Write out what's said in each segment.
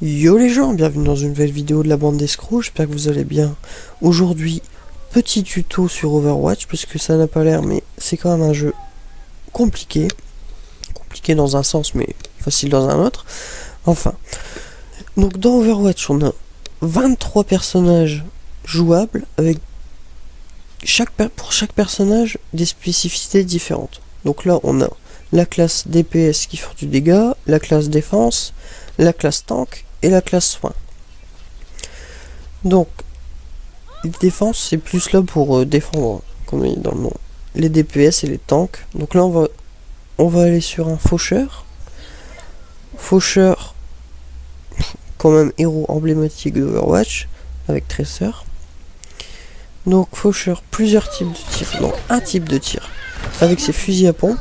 Yo les gens, bienvenue dans une nouvelle vidéo de la bande d'escrocs, j'espère que vous allez bien. Aujourd'hui, petit tuto sur Overwatch, parce que ça n'a pas l'air, mais c'est quand même un jeu compliqué. Compliqué dans un sens, mais facile dans un autre. Enfin, donc dans Overwatch, on a 23 personnages jouables, avec pour chaque personnage des spécificités différentes. Donc là, on a la classe DPS qui font du dégât, la classe défense, la classe tank et la classe soin. Donc, les défenses, c'est plus là pour défendre, comme il est dans le nom, les DPS et les tanks. Donc là, on va aller sur un faucheur. Faucheur, quand même héros emblématique d'Overwatch, avec Tracer. Donc faucheur, plusieurs types de tirs, non, un type de tir, avec ses fusils à pompe,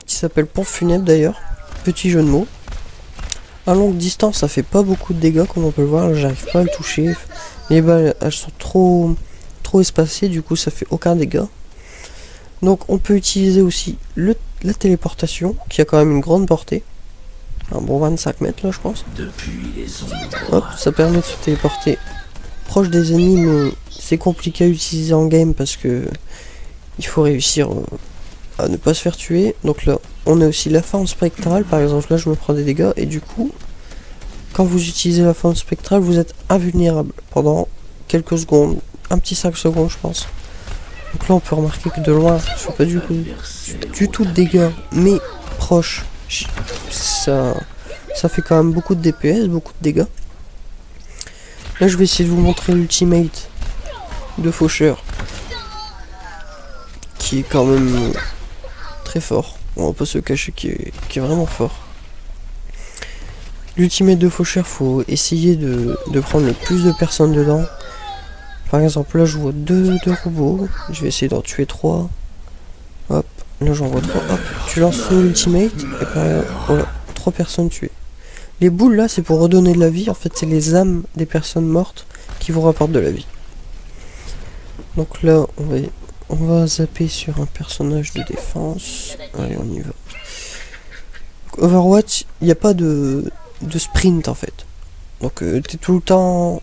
qui s'appelle pompe funèbre d'ailleurs, petit jeu de mots. À longue distance, ça fait pas beaucoup de dégâts, comme on peut le voir. Là, j'arrive pas à le toucher. Les balles, elles sont trop espacées, du coup, ça fait aucun dégât. Donc, on peut utiliser aussi la téléportation, qui a quand même une grande portée. Un bon 25 mètres, là, je pense. Hop, ça permet de se téléporter proche des ennemis, mais c'est compliqué à utiliser en game parce que il faut réussir à ne pas se faire tuer. Donc là, on a aussi la forme spectrale. Par exemple, là, je me prends des dégâts et du coup, quand vous utilisez la forme spectrale, vous êtes invulnérable pendant quelques secondes, un petit 5 secondes, je pense. Donc là, on peut remarquer que de loin, je fais pas du tout de dégâts, mais proche, ça fait quand même beaucoup de DPS, beaucoup de dégâts. Là, je vais essayer de vous montrer l'ultimate de faucheur, qui est quand même très fort. On va pas se cacher qui est vraiment fort. L'ultimate de faucheur, faut essayer de prendre le plus de personnes dedans. Par exemple, là je vois deux robots. Je vais essayer d'en tuer 3. Hop, là j'en vois 3. Hop, tu lances son ultimate et voilà, 3 personnes tuées. Les boules là, c'est pour redonner de la vie. En fait, c'est les âmes des personnes mortes qui vous rapportent de la vie. Donc là, on va zapper sur un personnage de défense. Allez, on y va. Overwatch, il n'y a pas de sprint en fait. Donc t'es tout le temps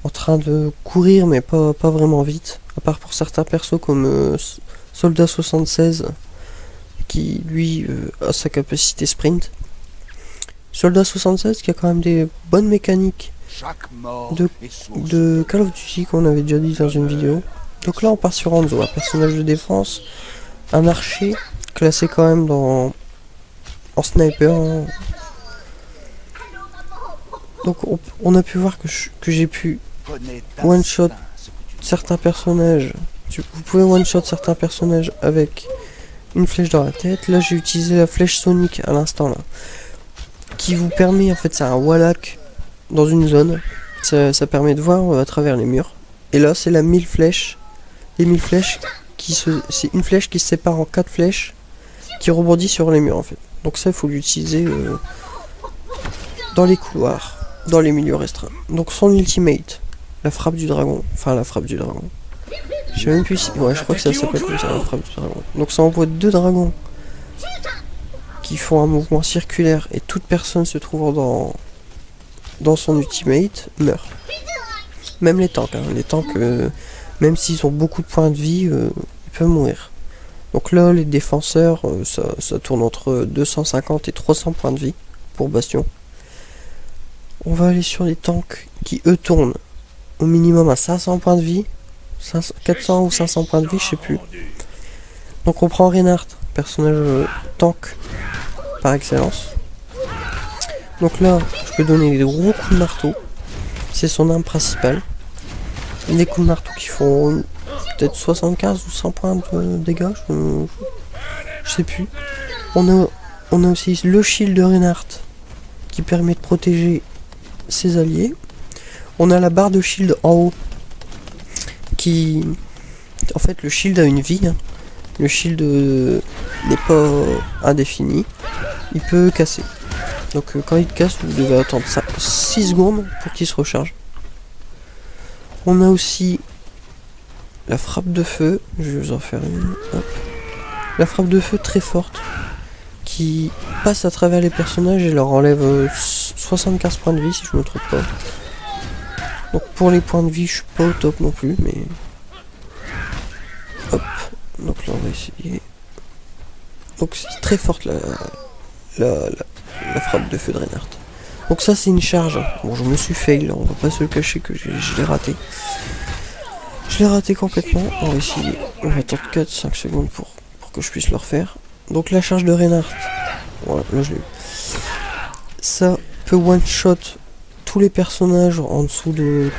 en train de courir, mais pas vraiment vite. À part pour certains persos comme Soldat 76 qui lui a sa capacité sprint. Soldat 76 qui a quand même des bonnes mécaniques de Call of Duty qu'on avait déjà dit dans une vidéo. Donc là on part sur Hanzo, un personnage de défense, un archer classé quand même en sniper. Donc on a pu voir que j'ai pu one shot certains personnages. Vous pouvez one shot certains personnages avec une flèche dans la tête. Là j'ai utilisé la flèche sonique à l'instant là, qui vous permet, en fait c'est un wallach dans une zone. Ça permet de voir à travers les murs. Et là c'est la 1000 flèches. Les 1000 flèches c'est une flèche qui se sépare en 4 flèches qui rebondit sur les murs en fait. Donc ça il faut l'utiliser dans les couloirs, dans les milieux restreints. Donc son ultimate, la frappe du dragon. Enfin la frappe du dragon. Je sais même plus si... Ouais, je crois que ça s'appelle comme ça, la frappe du dragon. Donc ça envoie 2 dragons qui font un mouvement circulaire et toute personne se trouvant dans son ultimate meurt. Même les tanks, hein. Les tanks, même s'ils ont beaucoup de points de vie, ils peuvent mourir. Donc là, les défenseurs, ça tourne entre 250 et 300 points de vie pour Bastion. On va aller sur les tanks qui, eux, tournent au minimum à 500 points de vie. 400 ou 500 points de vie, je sais plus. Donc on prend Reinhardt, personnage tank par excellence. Donc là, je peux donner des gros coups de marteau. C'est son arme principale. Des coups de marteau qui font peut-être 75 ou 100 points de dégâts, je sais plus. On a aussi le shield de Reinhardt qui permet de protéger ses alliés. On a la barre de shield en haut qui... En fait le shield a une vie, hein. Le shield n'est pas indéfini. Il peut casser. Donc quand il casse, vous devez attendre 6 secondes pour qu'il se recharge. On a aussi la frappe de feu. Je vais vous en faire une. Hop. La frappe de feu très forte qui passe à travers les personnages et leur enlève 75 points de vie si je me trompe pas. Donc pour les points de vie je suis pas au top non plus, mais... Hop, donc là on va essayer. Donc c'est très forte la frappe de feu de Reinhardt. Donc ça c'est une charge. Bon, je me suis fail, on va pas se le cacher que je l'ai raté. Je l'ai raté complètement. On va essayer. On va attendre 4-5 secondes pour que je puisse le refaire. Donc la charge de Reinhardt. Voilà, là je l'ai eu. Ça peut one-shot tous les personnages en dessous de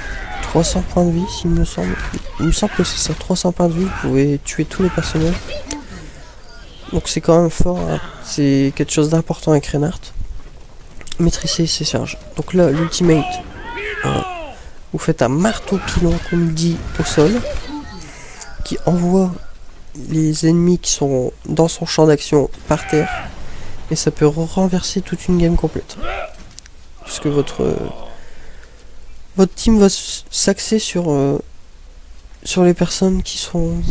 300 points de vie, s'il me semble. Il me semble que c'est ça, 300 points de vie, vous pouvez tuer tous les personnages. Donc c'est quand même fort, hein. C'est quelque chose d'important avec Reinhardt. Maîtriser ses charges. Donc là, l'ultimate, vous faites un marteau pilon, comme il dit, au sol, qui envoie les ennemis qui sont dans son champ d'action par terre, et ça peut renverser toute une game complète. Puisque votre team va s'axer sur les personnes qui sont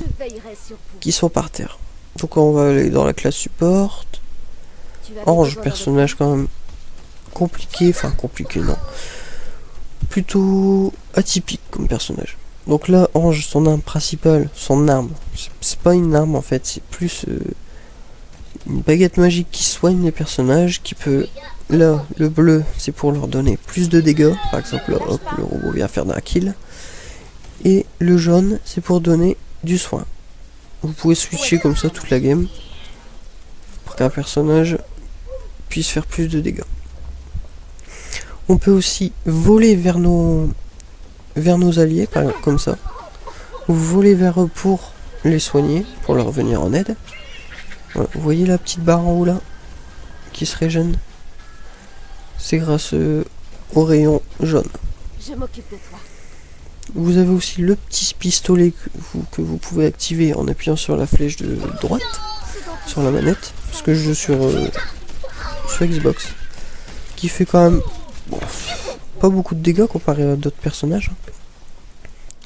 par terre. Donc on va aller dans la classe support. Ange, personnage quand même compliqué, enfin compliqué non, plutôt atypique comme personnage. Donc là, Ange, son arme principale, son arme, c'est pas une arme en fait, c'est plus une baguette magique qui soigne les personnages, qui peut... Là, le bleu, c'est pour leur donner plus de dégâts, par exemple là, hop, le robot vient faire d'un kill. Et le jaune, c'est pour donner du soin. Vous pouvez switcher comme ça toute la game, pour qu'un personnage puisse faire plus de dégâts. On peut aussi voler vers nos alliés, comme ça. Ou voler vers eux pour les soigner, pour leur venir en aide. Voilà, vous voyez la petite barre en haut là, qui se régène. C'est grâce au rayon jaune. Je m'occupe de toi. Vous avez aussi le petit pistolet que vous pouvez activer en appuyant sur la flèche de droite, sur la manette, parce que je joue sur Xbox, qui fait quand même pas beaucoup de dégâts comparé à d'autres personnages.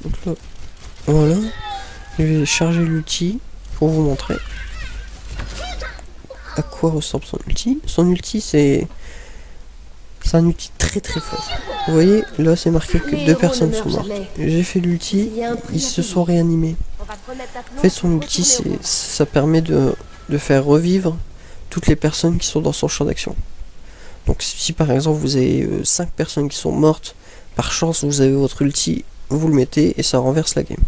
Donc là, voilà, je vais charger l'ulti pour vous montrer à quoi ressemble son ulti. Son ulti c'est un ulti très très fort. Vous voyez, là c'est marqué que 2 personnes sont mortes. J'ai fait l'ulti, ils se sont réanimés. En fait son ulti ça permet de faire revivre toutes les personnes qui sont dans son champ d'action. Donc si par exemple vous avez 5 personnes qui sont mortes, par chance vous avez votre ulti, vous le mettez et ça renverse la game.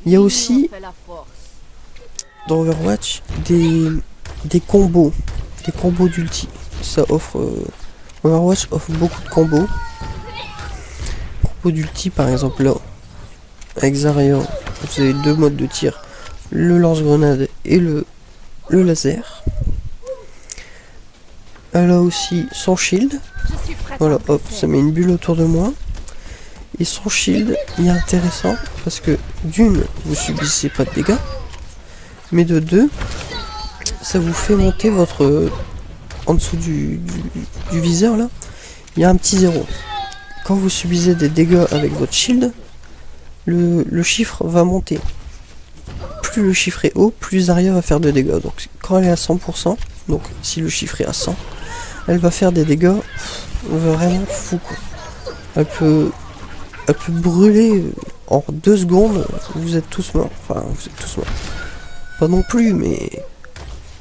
Il y a aussi dans Overwatch des combos d'ulti. Ça offre... Overwatch offre beaucoup de combos. Combos d'ulti par exemple là, avec Zarya, vous avez 2 modes de tir, le lance-grenade et le laser. Elle a aussi son shield. Voilà, hop, ça met une bulle autour de moi. Et son shield, il est intéressant parce que d'une, vous subissez pas de dégâts, mais de deux, ça vous fait monter votre... En dessous du viseur là, il y a un petit 0. Quand vous subissez des dégâts avec votre shield, le chiffre va monter. Plus le chiffre est haut, plus Zarya va faire de dégâts. Donc quand elle est à 100%, donc si le chiffre est à 100, elle va faire des dégâts vraiment fous quoi. Elle peut brûler en 2 secondes, vous êtes tous morts. Enfin, vous êtes tous morts. Pas non plus, mais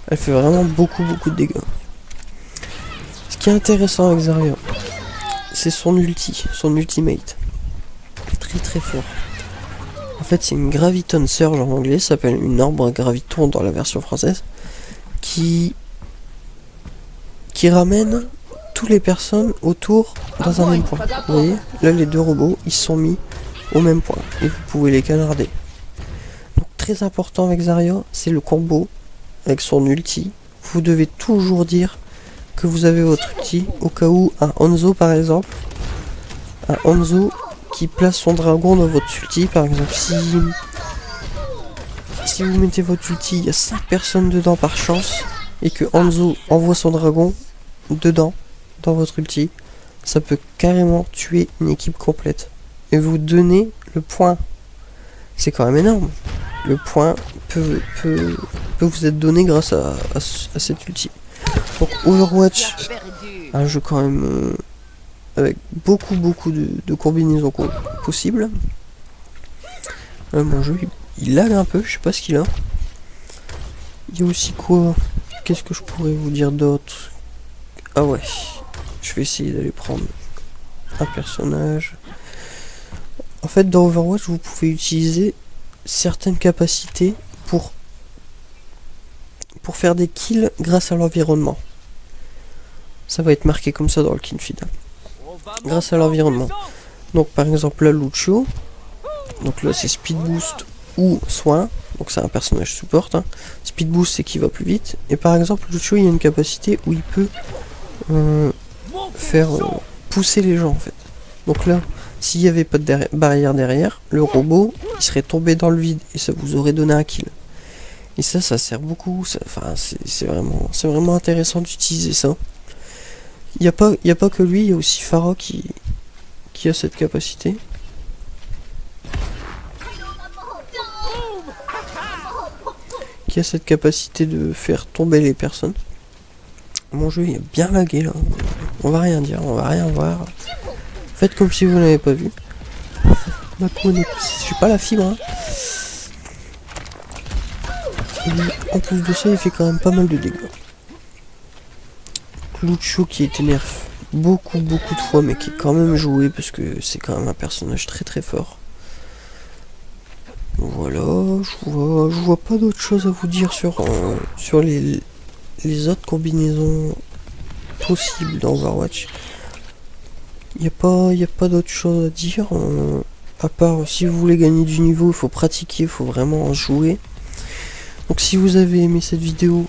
elle fait vraiment beaucoup de dégâts. Ce qui est intéressant avec Zarya, c'est son ultimate. Très très fort. En fait, c'est une Graviton Surge en anglais, ça s'appelle une arbre graviton dans la version française, qui ramène toutes les personnes autour dans un même point. Vous voyez, là les 2 robots, ils sont mis au même point et vous pouvez les canarder. Donc très important avec Zarya, c'est le combo avec son ulti. Vous devez toujours dire que vous avez votre ulti au cas où un Hanzo par exemple, un Hanzo qui place son dragon dans votre ulti par exemple, si vous mettez votre ulti, il y a 5 personnes dedans par chance et que Hanzo envoie son dragon dedans dans votre ulti, ça peut carrément tuer une équipe complète et vous donner le point. C'est quand même énorme. Le point peut peut vous être donné grâce à cette ulti. Donc Overwatch, un jeu quand même avec beaucoup de combinaisons possibles. Mon jeu il lag un peu, je sais pas ce qu'il a. Il y a aussi quoi? Qu'est-ce que je pourrais vous dire d'autre? Ah ouais, je vais essayer d'aller prendre un personnage. En fait, dans Overwatch, vous pouvez utiliser certaines capacités pour faire des kills grâce à l'environnement. Ça va être marqué comme ça dans le kill feed. Grâce à l'environnement. Donc par exemple là, Lucio. Donc là c'est speed boost ou soin. Donc c'est un personnage support. Hein. Speed boost c'est qu'il va plus vite. Et par exemple Lucio il y a une capacité où il peut faire pousser les gens en fait. Donc là, s'il n'y avait pas de barrière derrière, le robot il serait tombé dans le vide et ça vous aurait donné un kill. Et ça sert beaucoup. C'est vraiment intéressant d'utiliser ça. Il n'y a pas que lui, il y a aussi Pharah qui a cette capacité. Qui a cette capacité de faire tomber les personnes. Mon jeu il est bien lagué là. On va rien dire, on va rien voir. Faites comme si vous n'avez pas vu. Ma connexion, j'ai pas la fibre. Hein. En plus de ça, il fait quand même pas mal de dégâts. Lucio qui a été nerf beaucoup de fois, mais qui est quand même joué parce que c'est quand même un personnage très fort. Voilà, je vois pas d'autre chose à vous dire sur les autres combinaisons possibles dans Overwatch. Y a pas d'autre chose à dire. À part si vous voulez gagner du niveau, il faut pratiquer, il faut vraiment jouer. Donc si vous avez aimé cette vidéo,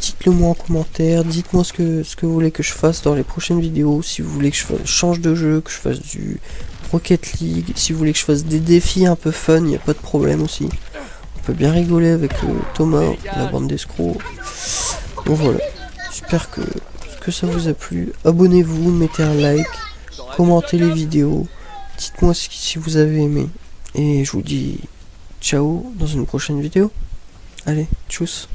dites-le moi en commentaire, dites-moi ce que vous voulez que je fasse dans les prochaines vidéos, si vous voulez que je change de jeu, que je fasse du Rocket League, si vous voulez que je fasse des défis un peu fun, il n'y a pas de problème aussi. On peut bien rigoler avec Thomas, la bande d'escrocs. Donc voilà, j'espère que ça vous a plu. Abonnez-vous, mettez un like, commentez les vidéos, dites-moi si vous avez aimé. Et je vous dis ciao dans une prochaine vidéo. Allez, tchuss.